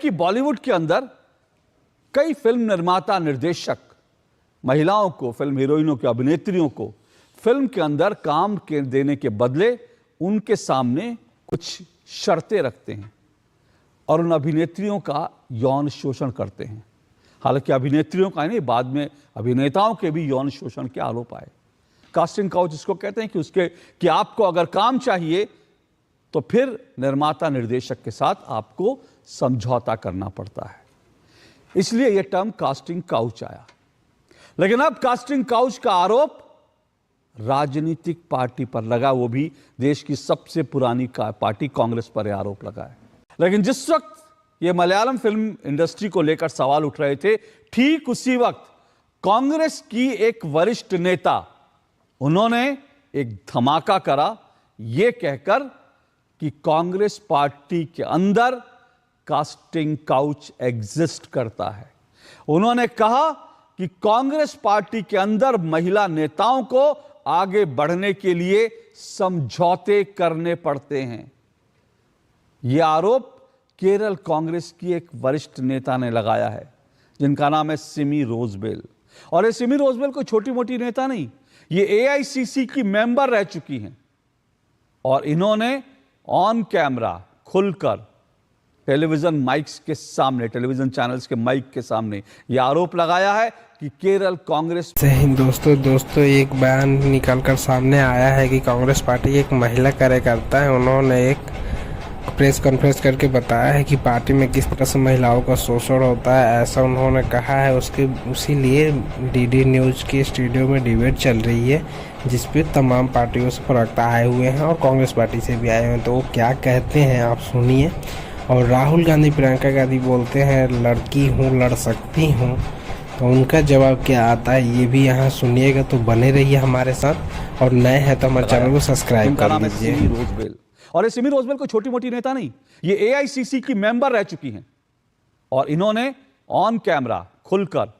कि बॉलीवुड के अंदर कई फिल्म निर्माता निर्देशक महिलाओं को, फिल्म हीरोइनों की, अभिनेत्रियों को फिल्म के अंदर काम के देने के बदले उनके सामने कुछ शर्तें रखते हैं और उन अभिनेत्रियों का यौन शोषण करते हैं। हालांकि अभिनेत्रियों का नहीं, बाद में अभिनेताओं के भी यौन शोषण के आरोप आए। कास्टिंग काउच इसको कहते हैं कि आपको अगर काम चाहिए तो फिर निर्माता निर्देशक के साथ आपको समझौता करना पड़ता है, इसलिए यह टर्म कास्टिंग काउच आया। लेकिन अब कास्टिंग काउच का आरोप राजनीतिक पार्टी पर लगा, वो भी देश की सबसे पुरानी पार्टी कांग्रेस पर यह आरोप लगा है। लेकिन जिस वक्त ये मलयालम फिल्म इंडस्ट्री को लेकर सवाल उठ रहे थे, ठीक उसी वक्त कांग्रेस की एक वरिष्ठ नेता, उन्होंने एक धमाका करा यह कहकर कि कांग्रेस पार्टी के अंदर कास्टिंग काउच एग्जिस्ट करता है। उन्होंने कहा कि कांग्रेस पार्टी के अंदर महिला नेताओं को आगे बढ़ने के लिए समझौते करने पड़ते हैं। यह आरोप केरल कांग्रेस की एक वरिष्ठ नेता ने लगाया है, जिनका नाम है सिमी रोजबेल। और ये सिमी रोजबेल कोई छोटी मोटी नेता नहीं, ये एआईसीसी की मेंबर रह चुकी हैं और इन्होंने ऑन कैमरा खुलकर टेलीविजन माइक्स के सामने, टेलीविजन चैनल्स के माइक के सामने यह आरोप लगाया है कि केरल कांग्रेस। दोस्तों एक बयान निकलकर सामने आया है कि कांग्रेस पार्टी की एक महिला कार्यकर्ता है, उन्होंने एक प्रेस कॉन्फ्रेंस करके बताया है कि पार्टी में किस तरह से महिलाओं का शोषण होता है, ऐसा उन्होंने कहा है। उसी लिए डीडी न्यूज के स्टूडियो में डिबेट चल रही है, जिसपे तमाम पार्टियों से प्रवक्ता आए हुए हैं और कांग्रेस पार्टी से भी आए हुए हैं। तो वो क्या कहते हैं आप सुनिए। और राहुल गांधी, प्रियंका गांधी बोलते हैं लड़की हूँ, लड़ सकती हूँ, तो उनका जवाब क्या आता है ये भी यहाँ सुनिएगा। तो बने रहिए हमारे साथ और नए हैं तो हमारे चैनल को सब्सक्राइब कर लीजिए। और ये सिमी रोजबेल कोई छोटी मोटी नेता नहीं, ये एआईसीसी की मेंबर रह चुकी हैं और इन्होंने ऑन कैमरा खुलकर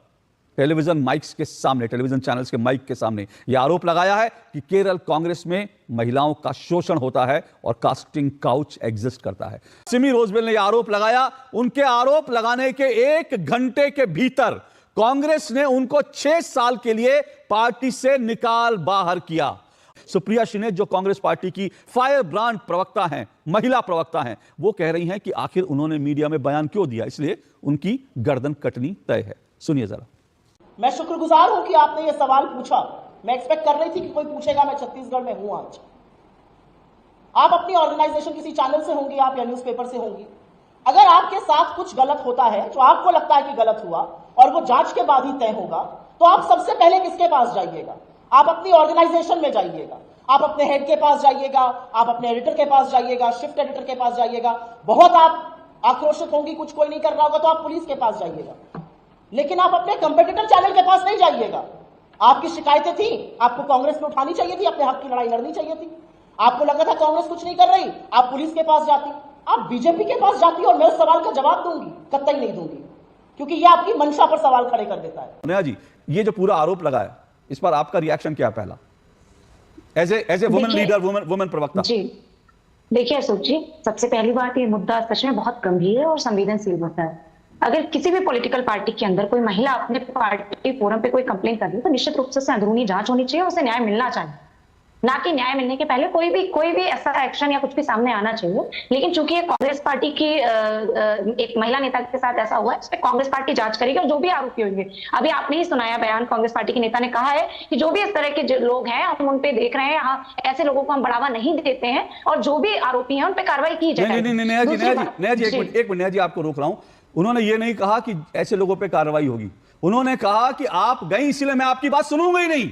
टेलीविजन माइक्स के सामने, टेलीविजन चैनल्स के माइक के सामने यह आरोप लगाया है कि केरल कांग्रेस में महिलाओं का शोषण होता है और कास्टिंग काउच एग्जिस्ट करता है। सिमी रोजबेल ने यह आरोप लगाया। उनके आरोप लगाने के 1 घंटे के भीतर कांग्रेस ने उनको 6 साल के लिए पार्टी से निकाल बाहर किया। सुप्रिया शिने, जो कांग्रेस पार्टी की फायर ब्रांड प्रवक्ता हैं, महिला प्रवक्ता हैं, वो कह रही हैं कि आखिर उन्होंने मीडिया में बयान क्यों दिया, इसलिए उनकी गर्दन कटनी तय है। सुनिए जरा। मैं शुक्रगुजार हूं कि आपने ये सवाल पूछा। मैं एक्सपेक्ट कर रही थी कि कोई पूछेगा। मैं छत्तीसगढ़ में हूं आज। आप अपनी ऑर्गेनाइजेशन किसी चैनल से होंगी आप या न्यूज़पेपर से होंगी। अगर आपके साथ कुछ गलत होता है जो आपको लगता है कि गलत हुआ और वो जांच के बाद ही तय होगा, तो आप सबसे पहले किसके पास जाइएगा? आप अपनी ऑर्गेनाइजेशन में जाइएगा, आप अपने हेड के पास जाइएगा, आप अपने एडिटर के पास जाइएगा, शिफ्ट एडिटर के पास जाइएगा। बहुत आप आक्रोशित होंगी, कुछ कोई नहीं कर रहा होगा, तो आप पुलिस के पास जाइएगा। लेकिन आप अपने कंपेटिटर चैनल के पास नहीं जाइएगा। आपकी शिकायतें थी, आपको कांग्रेस में उठानी चाहिए थी, अपने हक की लड़ाई लड़नी चाहिए थी। आपको लगा था कांग्रेस कुछ नहीं कर रही, आप पुलिस के पास जाती, आप बीजेपी के पास जाती और मैं उस सवाल का जवाब दूंगी? कतई नहीं दूंगी, क्योंकि यह आपकी मंशा पर सवाल खड़े कर देता है। नेहा जी, ये जो पूरा आरोप लगा है, इस पर आपका रिएक्शन क्या? पहला as a women leader, women प्रवक्ता। जी देखिए अशोक जी, सबसे पहली बात, ये मुद्दा सच में बहुत गंभीर है और संवेदनशील मुद्दा है। अगर किसी भी पॉलिटिकल पार्टी के अंदर कोई महिला अपने पार्टी फोरम पे कोई कंप्लेंट कर रही है, तो निश्चित रूप से उसे अंदरूनी जांच होनी चाहिए, उसे न्याय मिलना चाहिए। ना कि न्याय मिलने के पहले कोई भी ऐसा एक्शन या कुछ भी सामने आना चाहिए। लेकिन चूंकि ये कांग्रेस पार्टी की एक महिला नेता के साथ ऐसा हुआ है, इस पे कांग्रेस पार्टी जांच करेगी और जो भी आरोपी होंगे, अभी आपने ही सुनाया बयान, कांग्रेस पार्टी के नेता ने कहा है कि जो भी इस तरह के लोग हैं हम उन पे देख रहे हैं, ऐसे लोगों को हम बढ़ावा नहीं देते हैं और जो भी आरोपी हैं उन पे कार्रवाई की जाए। नेहा जी एक मिनट जी, आपको रोक रहा हूं। उन्होंने ये नहीं कहा कि ऐसे लोगों पे कार्रवाई होगी, उन्होंने कहा कि आप गई इसलिए मैं आपकी बात सुनूंगा ही नहीं।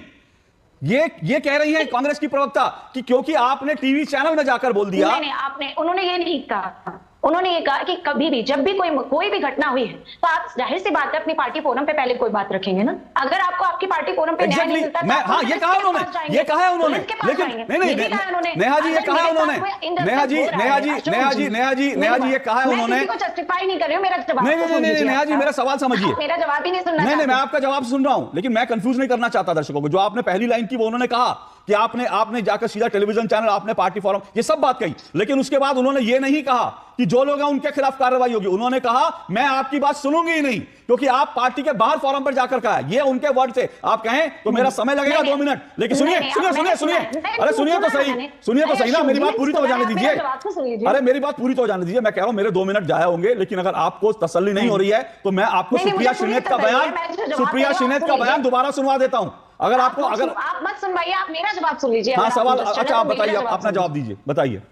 ये कह रही है कांग्रेस की प्रवक्ता कि क्योंकि आपने टीवी चैनल में जाकर बोल दिया। नहीं, उन्होंने ये नहीं कहा। उन्होंने ये कहा कि कभी भी जब भी कोई भी घटना हुई है, तो आप जाहिर सी बात है अपनी पार्टी फोरम पे पहले कोई बात रखेंगे ना। अगर आपको आपकी पार्टी फोरम पे न्याय नहीं मिलता, हाँ, ये कहा उन्होंने, लेकिन नहीं, नेहा जी, ये कहा उन्होंने, नेहा जी, ये कहा है उन्होंने। जस्टिफाई नहीं कर रही हूँ, मेरा जवाब नहीं, नेहा जी, मेरा सवाल समझिए। मेरा जवाब ही नहीं सुनना। नहीं, मैं आपका जवाब सुन रहा हूं, लेकिन मैं कंफ्यूज नहीं करना चाहता दर्शकों को। जो आपने पहली लाइन की वो उन्होंने कहा कि आपने जाकर सीधा टेलीविजन चैनल, आपने पार्टी फोरम, ये सब बात कही, लेकिन उसके बाद उन्होंने ये नहीं कहा कि जो लोग हैं उनके खिलाफ कार्रवाई होगी। उन्होंने कहा मैं आपकी बात सुनूंगी ही नहीं, क्योंकि आप पार्टी के बाहर फोरम पर जाकर कहा, ये उनके वर्ड थे। आप कहें तो मेरा समय लगेगा 2 मिनट, लेकिन सुनिए अरे सुनिए तो सही ना, मेरी बात पूरी तो हो जाने दीजिए। अरे मेरी बात पूरी तो हो जाने दीजिए। मैं कह रहा हूं मेरे 2 मिनट जाया होंगे, लेकिन अगर आपको तसल्ली नहीं हो रही है तो मैं आपको सुप्रिया श्रीनेत का बयान दोबारा सुनवा देता हूं। अगर आपको आप मत सुनवाइए, आप मेरा जवाब सुन लीजिए। हाँ सवाल, अच्छा आप बताइए, अपना जवाब दीजिए, बताइए।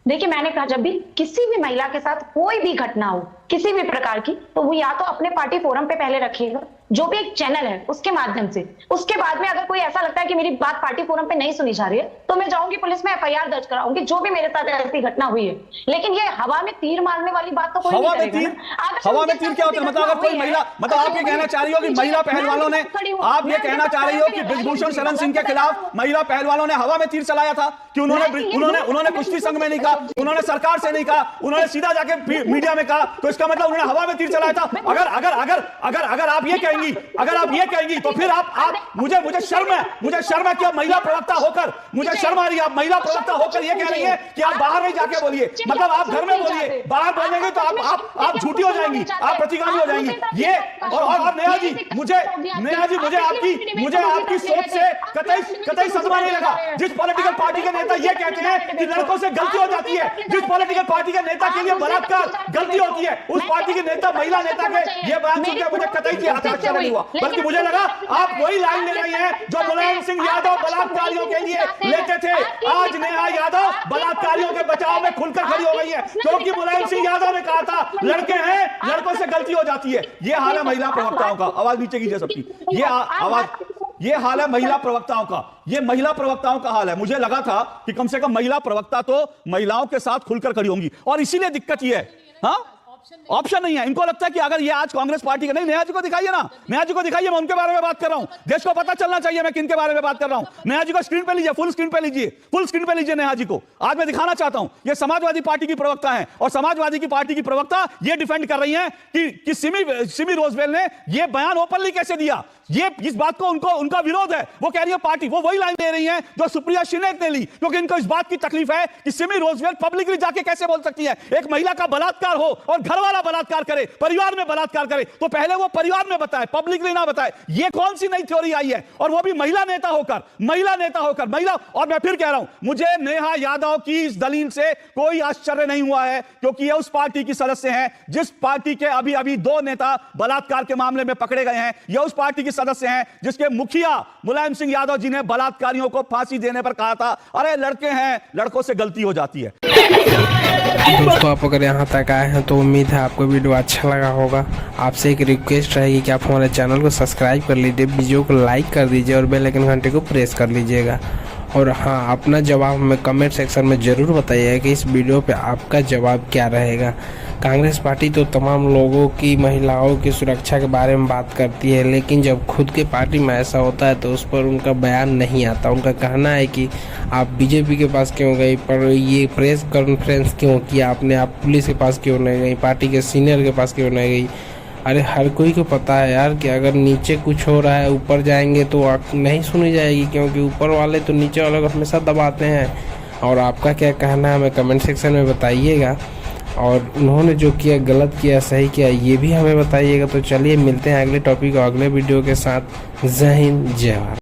देखिए, मैंने कहा जब भी किसी भी महिला के साथ कोई भी घटना हो किसी भी प्रकार की, तो वो या तो अपने पार्टी फोरम पे पहले रखिएगा, जो भी एक चैनल है उसके माध्यम से। उसके बाद में अगर कोई ऐसा लगता है कि मेरी बात पार्टी फोरम पे नहीं सुनी जा रही है, तो मैं जाऊंगी पुलिस में FIR दर्ज कराऊंगी, जो भी मेरे साथ ऐसी घटना हुई है। लेकिन ये हवा में तीर मारने वाली बात तो कोई नहीं करेगा। हवा में तीर क्या होता है? मतलब अगर कोई महिला, मतलब आप ये कहना चाह रही हो कि महिला पहलवानों ने, आप ये कहना चाह रही हो कि बृजभूषण शरण सिंह के खिलाफ महिला पहलवानों ने हवा में तीर चलाया था कि उन्होंने कुश्ती संघ में नहीं कहा, उन्होंने सरकार से नहीं कहा, उन्होंने सीधा जाके मीडिया में कहा, तो इसका मतलब उन्होंने हवा में तीर चलाया था। अगर आप ये कहेंगी तो फिर आप मुझे शर्म है कि आप महिला प्रवक्ता होकर, मुझे शर्म आ रही है, आप महिला प्रवक्ता होकर ये कह रही है कि आप बाहर नहीं जाके बोलिए। मतलब आप घर में बोलिए, बाहर बोलेंगे तो आप झूठी हो जाएंगी, आप प्रतिगामी हो जाएंगी। ये और नेहा जी मुझे आपकी सोच से कतई सदमा नहीं लगा। जिस पॉलिटिकल पार्टी के नेता ये कहते हैं कि लड़कों से गलती हो जाती है, जिस पॉलिटिकल पार्टी के नेता के लिए बलात्कार गलती होती है, उस पार्टी के नेता, महिला नेता के ये बयान सुनकर मुझे कतई आश्चर्य नहीं हुआ, बल्कि मुझे लगा आप वही लाइन ले रही हैं जो मुलायम सिंह यादव बलात्कारियों के लिए लेते थे। आज नेहा यादव बलात्कारियों के बचाव में खुलकर खड़ी हो गई है, क्योंकि मुलायम सिंह यादव ने कहा था लड़के हैं, लड़कों से गलती हो जाती है। ये हाल है महिला प्रवक्ताओं का। आवाज नीचे कीजिए सबकी। ये हाल है महिला प्रवक्ताओं का, ये महिला प्रवक्ताओं का हाल है। मुझे लगा था कि कम से कम महिला प्रवक्ता तो महिलाओं के साथ खुलकर खड़ी होंगी, और इसीलिए दिक्कत ये है, हाँ ऑप्शन नहीं है। इनको लगता है कि अगर ये आज कांग्रेस पार्टी का, नहीं, नेहा जी को दिखाइए ना, नेहा जी को दिखाइए, मैं उनके बारे में बात कर रहा हूं। देश को पता चलना चाहिए मैं किन के बारे में बात कर रहा हूं। नेहा जी को स्क्रीन पे लीजिए, फुल स्क्रीन पे लीजिए नेहा जी को। आज मैं दिखाना चाहता हूं, ये समाजवादी पार्टी की प्रवक्ता है, और समाजवादी की पार्टी की प्रवक्ता ये डिफेंड कर रही है कि सिमी रोजवेल ने ये बयान ओपनली कैसे दिया। ये इस बात को उनका विरोध है। वो कह रही है पार्टी, वो वही लाइन ले रही है जो सुप्रिया श्रीनेत ने ली, क्योंकि इनको इस बात की तकलीफ है कि सिमी रोजवेल पब्लिकली जाके कैसे बोल सकती है। एक महिला का बलात्कार हो और घर वाला बलात्कार करे, परिवार में बलात्कार करे, तो पहले वो परिवार में बताए, पब्लिकली ना बताए। ये कौन सी नई थ्योरी आई है, और वो भी महिला नेता होकर। और मैं फिर कह रहा हूं, मुझे नेहा यादव की इस दलील से कोई आश्चर्य नहीं हुआ है, क्योंकि ये उस पार्टी की सदस्य हैं जिस पार्टी के अभी 2 नेता बलात्कार के मामले में पकड़े गए हैं। ये उस पार्टी की सदस्य हैं जिसके मुखिया मुलायम सिंह यादव जी ने बलात्कारियों को फांसी देने पर कहा था, अरे लड़के हैं, लड़कों से गलती हो जाती है। दोस्तों, आप अगर यहाँ तक आए हैं तो उम्मीद है आपको वीडियो अच्छा लगा होगा। आपसे एक रिक्वेस्ट रहेगी कि आप हमारे चैनल को सब्सक्राइब कर लीजिए, वीडियो को लाइक कर दीजिए और बेल आइकन घंटे को प्रेस कर लीजिएगा। और हाँ, अपना जवाब हमें कमेंट सेक्शन में ज़रूर बताइएगा कि इस वीडियो पे आपका जवाब क्या रहेगा। कांग्रेस पार्टी तो तमाम लोगों की, महिलाओं की सुरक्षा के बारे में बात करती है, लेकिन जब खुद के पार्टी में ऐसा होता है तो उस पर उनका बयान नहीं आता। उनका कहना है कि आप बीजेपी के पास क्यों गई, पर ये प्रेस कॉन्फ्रेंस क्यों किया आपने, आप पुलिस के पास क्यों नहीं गई, पार्टी के सीनियर के पास क्यों नहीं गई। अरे हर कोई को पता है यार कि अगर नीचे कुछ हो रहा है, ऊपर जाएंगे तो नहीं सुनी जाएगी, क्योंकि ऊपर वाले तो नीचे वाले को हमेशा दबाते हैं। और आपका क्या कहना है हमें कमेंट सेक्शन में बताइएगा, और उन्होंने जो किया गलत किया सही किया ये भी हमें बताइएगा। तो चलिए मिलते हैं अगले टॉपिक और अगले वीडियो के साथ। जय हिंद, जय भारत।